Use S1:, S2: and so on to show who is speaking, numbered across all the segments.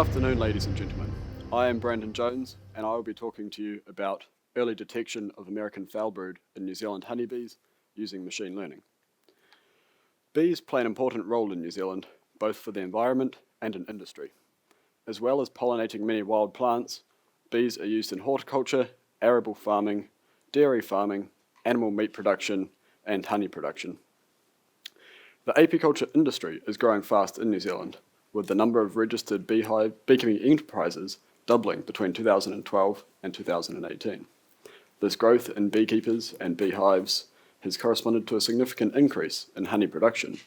S1: afternoon, ladies and gentlemen. I am Brandon Jones, and I will be talking to you about early detection of American FoulBrood in New Zealand honeybees using machine learning. Bees play an important role in New Zealand, both for the environment and in industry. As well as pollinating many wild plants, bees are used in horticulture, arable farming, dairy farming, animal meat production, and honey production. The apiculture industry is growing fast in New Zealand, with the number of registered beekeeping enterprises doubling between 2012 and 2018. This growth in beekeepers and beehives has corresponded to a significant increase in honey production,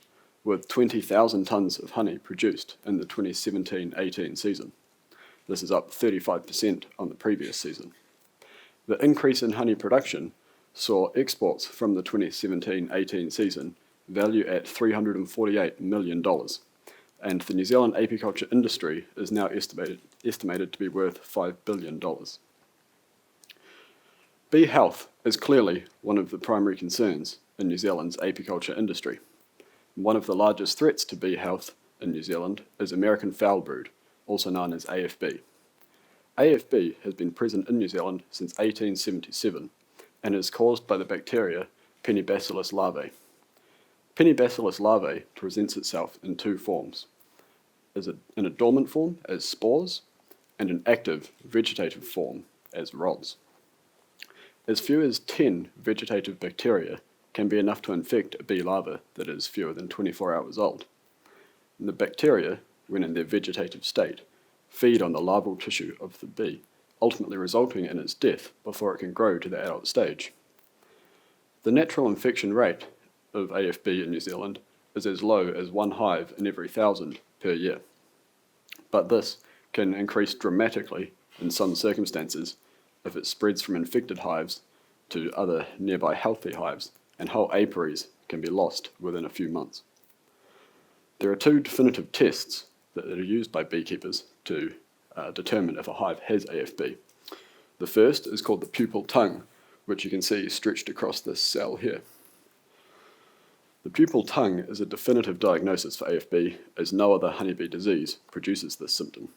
S1: with 20,000 tonnes of honey produced in the 2017-18 season. This is up 35% on the previous season. The increase in honey production saw exports from the 2017-18 season value at $348 million, and the New Zealand apiculture industry is now estimated to be worth $5 billion. Bee health is clearly one of the primary concerns in New Zealand's apiculture industry. One of the largest threats to bee health in New Zealand is American FoulBrood, also known as AFB. AFB has been present in New Zealand since 1877 and is caused by the bacteria Penibacillus larvae. Penibacillus larvae presents itself in two forms, in a dormant form as spores and an active vegetative form as rods. As few as 10 vegetative bacteria can be enough to infect a bee larva that is fewer than 24 hours old. And the bacteria, when in their vegetative state, feed on the larval tissue of the bee, ultimately resulting in its death before it can grow to the adult stage. The natural infection rate of AFB in New Zealand is as low as one hive in every 1,000 per year. But this can increase dramatically in some circumstances if it spreads from infected hives to other nearby healthy hives, and whole apiaries can be lost within a few months. There are two definitive tests that are used by beekeepers to determine if a hive has AFB. The first is called the pupal tongue, which you can see stretched across this cell here. The pupal tongue is a definitive diagnosis for AFB, as no other honeybee disease produces this symptom.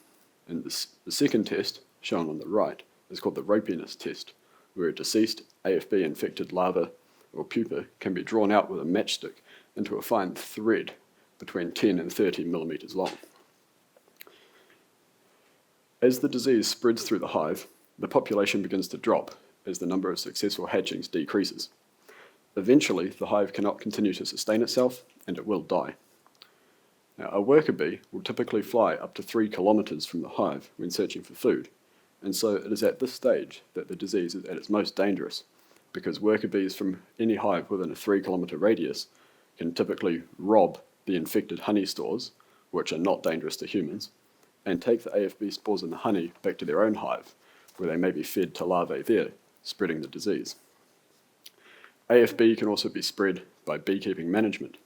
S1: And the second test, shown on the right, is called the ropiness test, where a deceased AFB-infected larva or pupa can be drawn out with a matchstick into a fine thread between 10 and 30 millimeters long. As the disease spreads through the hive, the population begins to drop as the number of successful hatchings decreases. Eventually, the hive cannot continue to sustain itself, and it will die. Now, a worker bee will typically fly up to 3 kilometers from the hive when searching for food, and so it is at this stage that the disease is at its most dangerous, because worker bees from any hive within a 3-kilometer radius can typically rob the infected honey stores, which are not dangerous to humans, and take the AFB spores in the honey back to their own hive, where they may be fed to larvae there, spreading the disease. AFB can also be spread by beekeeping management.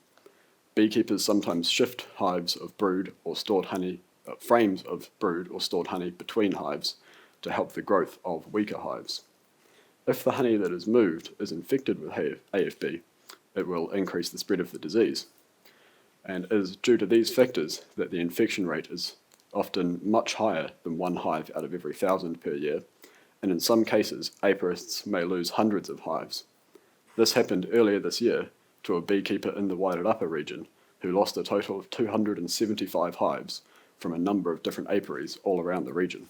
S1: Beekeepers sometimes shift hives of brood or stored honey, frames of brood or stored honey between hives to help the growth of weaker hives. If the honey that is moved is infected with AFB, it will increase the spread of the disease. And it is due to these factors that the infection rate is often much higher than one hive out of every 1,000 per year, and in some cases, apiarists may lose hundreds of hives. This happened earlier this year to a beekeeper in the Wairarapa region who lost a total of 275 hives from a number of different apiaries all around the region.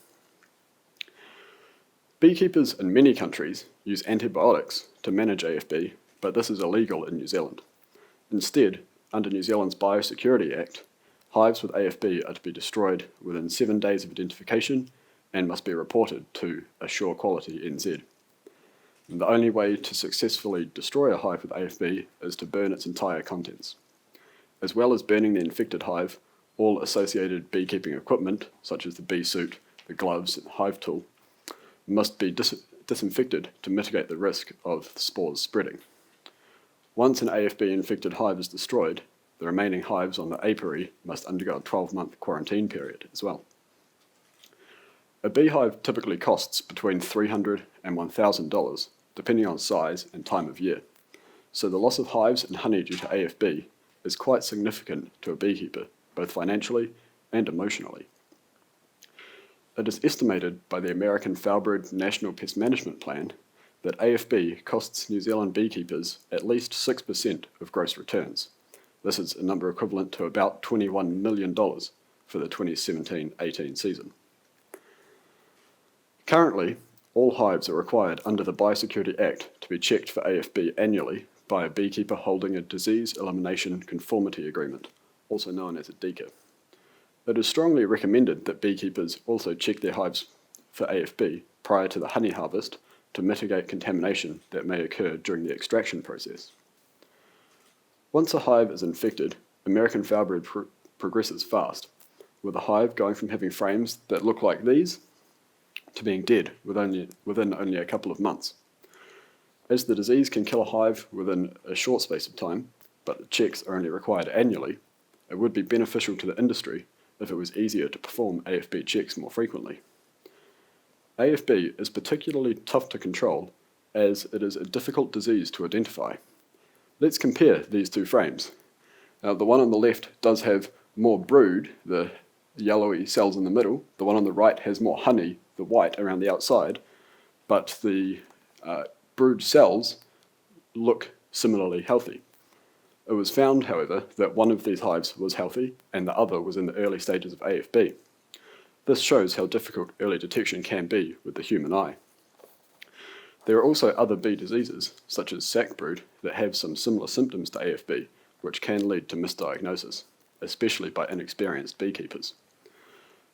S1: Beekeepers in many countries use antibiotics to manage AFB, but this is illegal in New Zealand. Instead, under New Zealand's Biosecurity Act, hives with AFB are to be destroyed within 7 days of identification and must be reported to Assure Quality NZ. And the only way to successfully destroy a hive with AFB is to burn its entire contents. As well as burning the infected hive, all associated beekeeping equipment, such as the bee suit, the gloves, and the hive tool, must be disinfected to mitigate the risk of the spores spreading. Once an AFB-infected hive is destroyed, the remaining hives on the apiary must undergo a 12-month quarantine period as well. A beehive typically costs between $300 and $1,000, depending on size and time of year, so the loss of hives and honey due to AFB is quite significant to a beekeeper, both financially and emotionally. It is estimated by the American FoulBrood National Pest Management Plan that AFB costs New Zealand beekeepers at least 6% of gross returns. This is a number equivalent to about $21 million for the 2017-18 season. Currently, all hives are required under the Biosecurity Act to be checked for AFB annually by a beekeeper holding a Disease Elimination Conformity Agreement, also known as a DECA. It is strongly recommended that beekeepers also check their hives for AFB prior to the honey harvest to mitigate contamination that may occur during the extraction process. Once a hive is infected, American FoulBrood progresses fast, with a hive going from having frames that look like these to being dead within only a couple of months. As the disease can kill a hive within a short space of time, but the checks are only required annually, it would be beneficial to the industry if it was easier to perform AFB checks more frequently. AFB is particularly tough to control as it is a difficult disease to identify. Let's compare these two frames. Now, the one on the left does have more brood, the yellowy cells in the middle. The one on the right has more honey, the white around the outside, but the brood cells look similarly healthy. It was found, however, that one of these hives was healthy and the other was in the early stages of AFB. This shows how difficult early detection can be with the human eye. There are also other bee diseases, such as sac brood, that have some similar symptoms to AFB, which can lead to misdiagnosis, especially by inexperienced beekeepers.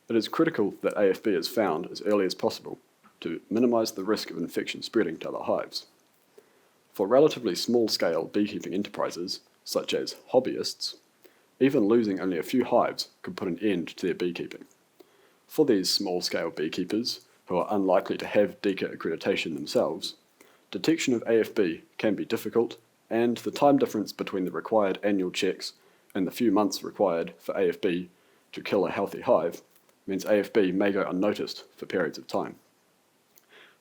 S1: It is critical that AFB is found as early as possible to minimize the risk of infection spreading to other hives. For relatively small-scale beekeeping enterprises, such as hobbyists, even losing only a few hives could put an end to their beekeeping. For these small-scale beekeepers, who are unlikely to have DECA accreditation themselves, detection of AFB can be difficult, and the time difference between the required annual checks and the few months required for AFB to kill a healthy hive means AFB may go unnoticed for periods of time.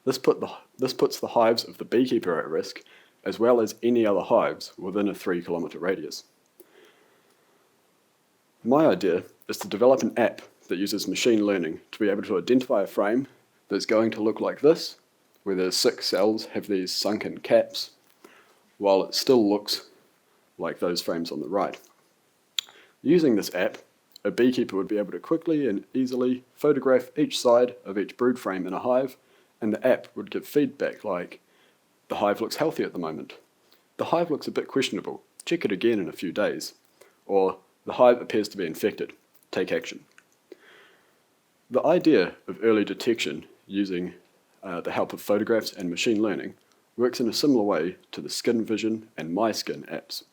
S1: This puts the hives of the beekeeper at risk, as well as any other hives within a 3-kilometre radius. My idea is to develop an app that uses machine learning to be able to identify a frame that's going to look like this, where the 6 cells have these sunken caps, while it still looks like those frames on the right. Using this app, a beekeeper would be able to quickly and easily photograph each side of each brood frame in a hive, and the app would give feedback like, the hive looks healthy at the moment, the hive looks a bit questionable, check it again in a few days, or the hive appears to be infected, take action. The idea of early detection using the help of photographs and machine learning works in a similar way to the Skin Vision and My Skin apps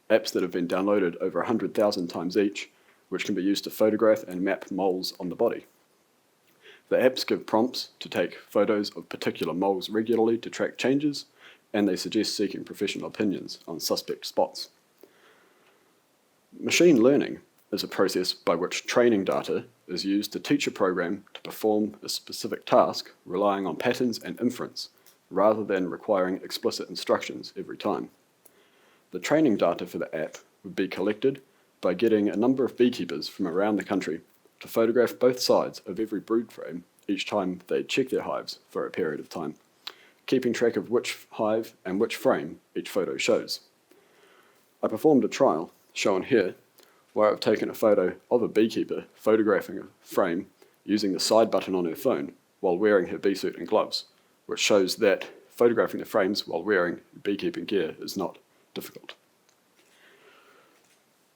S1: that have been downloaded over 100,000 times each, which can be used to photograph and map moles on the body. The apps give prompts to take photos of particular moles regularly to track changes, and they suggest seeking professional opinions on suspect spots. Machine learning is a process by which training data is used to teach a program to perform a specific task relying on patterns and inference, rather than requiring explicit instructions every time. The training data for the app would be collected by getting a number of beekeepers from around the country to photograph both sides of every brood frame each time they check their hives for a period of time, keeping track of which hive and which frame each photo shows. I performed a trial, shown here, where I've taken a photo of a beekeeper photographing a frame using the side button on her phone while wearing her bee suit and gloves, which shows that photographing the frames while wearing beekeeping gear is not difficult.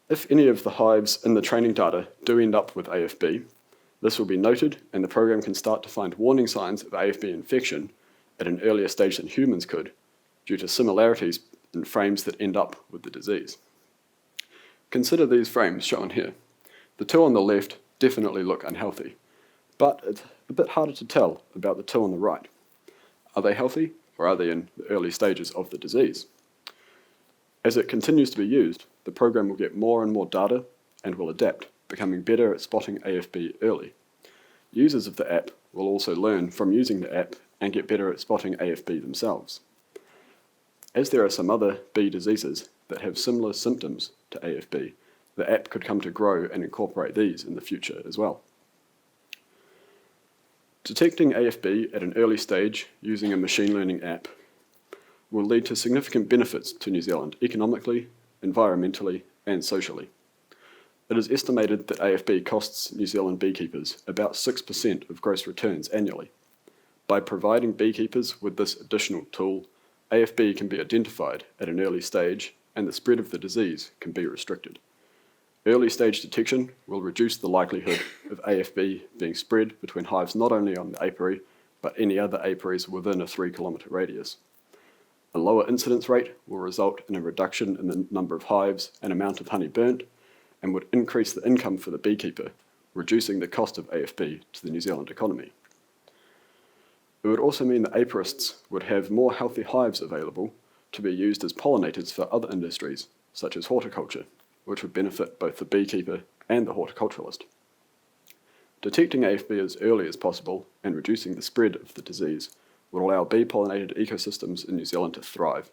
S1: If any of the hives in the training data do end up with AFB, this will be noted and the program can start to find warning signs of AFB infection at an earlier stage than humans could, due to similarities in frames that end up with the disease. Consider these frames shown here. The 2 on the left definitely look unhealthy, but it's a bit harder to tell about the 2 on the right. Are they healthy, or are they in the early stages of the disease? As it continues to be used, the program will get more and more data and will adapt, becoming better at spotting AFB early. Users of the app will also learn from using the app and get better at spotting AFB themselves. As there are some other bee diseases that have similar symptoms to AFB, the app could come to grow and incorporate these in the future as well. Detecting AFB at an early stage using a machine learning app will lead to significant benefits to New Zealand economically, environmentally, and socially. It is estimated that AFB costs New Zealand beekeepers about 6% of gross returns annually. By providing beekeepers with this additional tool, AFB can be identified at an early stage and the spread of the disease can be restricted. Early stage detection will reduce the likelihood of AFB being spread between hives not only on the apiary, but any other apiaries within a 3-kilometre radius. A lower incidence rate will result in a reduction in the number of hives and amount of honey burnt, and would increase the income for the beekeeper, reducing the cost of AFB to the New Zealand economy. It would also mean that apiarists would have more healthy hives available to be used as pollinators for other industries, such as horticulture, which would benefit both the beekeeper and the horticulturalist. Detecting AFB as early as possible and reducing the spread of the disease would allow bee-pollinated ecosystems in New Zealand to thrive.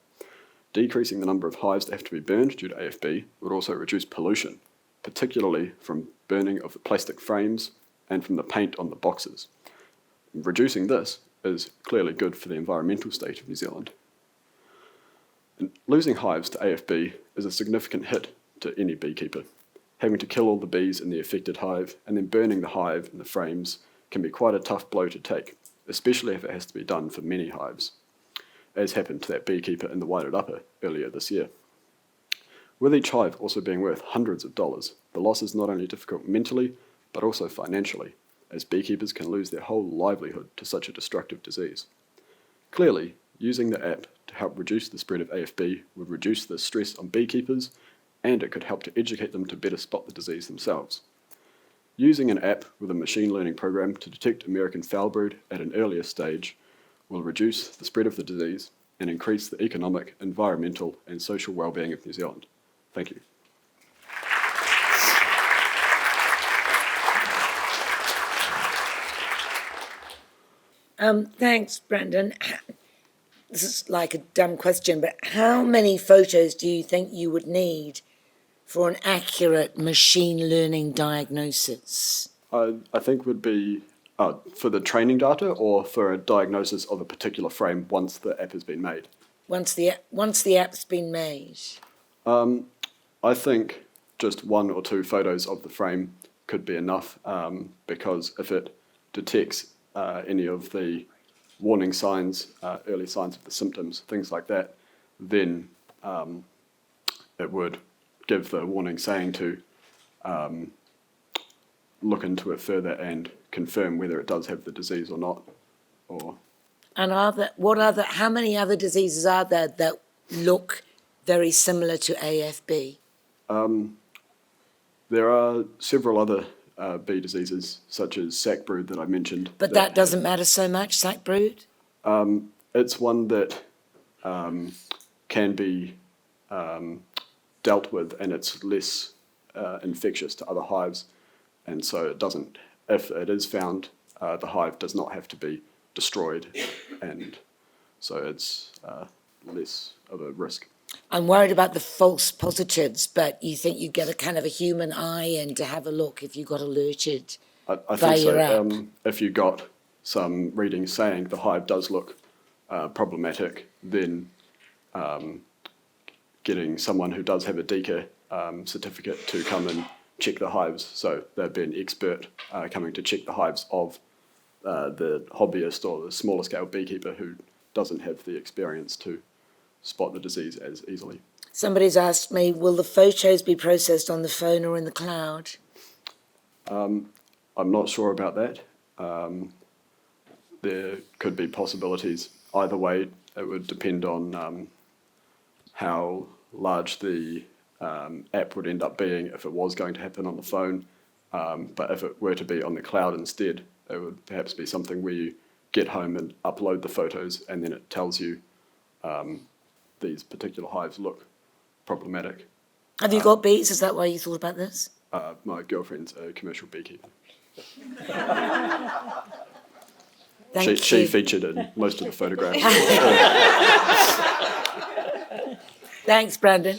S1: Decreasing the number of hives that have to be burned due to AFB would also reduce pollution, particularly from burning of the plastic frames and from the paint on the boxes. Reducing this is clearly good for the environmental state of New Zealand. And losing hives to AFB is a significant hit to any beekeeper. Having to kill all the bees in the affected hive and then burning the hive and the frames can be quite a tough blow to take, especially if it has to be done for many hives, as happened to that beekeeper in the Wairarapa earlier this year. With each hive also being worth hundreds of dollars, the loss is not only difficult mentally, but also financially, as beekeepers can lose their whole livelihood to such a destructive disease. Clearly, using the app to help reduce the spread of AFB would reduce the stress on beekeepers, and it could help to educate them to better spot the disease themselves. Using an app with a machine learning program to detect American FoulBrood at an earlier stage will reduce the spread of the disease and increase the economic, environmental, and social well-being of New Zealand. Thank you.
S2: Thanks, Brandon. This is like a dumb question, but how many photos do you think you would need for an accurate machine learning diagnosis?
S1: I think would be for the training data or for a diagnosis of a particular frame once the app has been made?
S2: Once the app's been made.
S1: I think just 1 or 2 photos of the frame could be enough, because if it detects any of the warning signs, early signs of the symptoms, things like that, then it would give the warning saying to look into it further and confirm whether it does have the disease or not.
S2: And how many other diseases are there that look very similar to AFB?
S1: There are several other bee diseases, such as sackbrood that I mentioned.
S2: But that doesn't matter so much, sackbrood?
S1: It's one that can be dealt with, and it's less infectious to other hives, and so it doesn't, if it is found, the hive does not have to be destroyed, and so it's less of a risk.
S2: I'm worried about the false positives, but you think you get a kind of a human eye in to have a look if you got alerted
S1: I
S2: by
S1: think
S2: your
S1: so.
S2: app?
S1: If you got some readings saying the hive does look problematic, then getting someone who does have a DECA certificate to come and check the hives, so there'd be an expert coming to check the hives of the hobbyist or the smaller scale beekeeper who doesn't have the experience to spot the disease as easily.
S2: Somebody's asked me, will the photos be processed on the phone or in the cloud?
S1: I'm not sure about that. There could be possibilities either way. It would depend on how large the app would end up being if it was going to happen on the phone. But if it were to be on the cloud instead, it would perhaps be something where you get home and upload the photos, and then it tells you these particular hives look problematic.
S2: Have you got bees? Is that why you thought about this?
S1: My girlfriend's a commercial beekeeper. She featured in most of the photographs.
S2: Thanks, Brandon.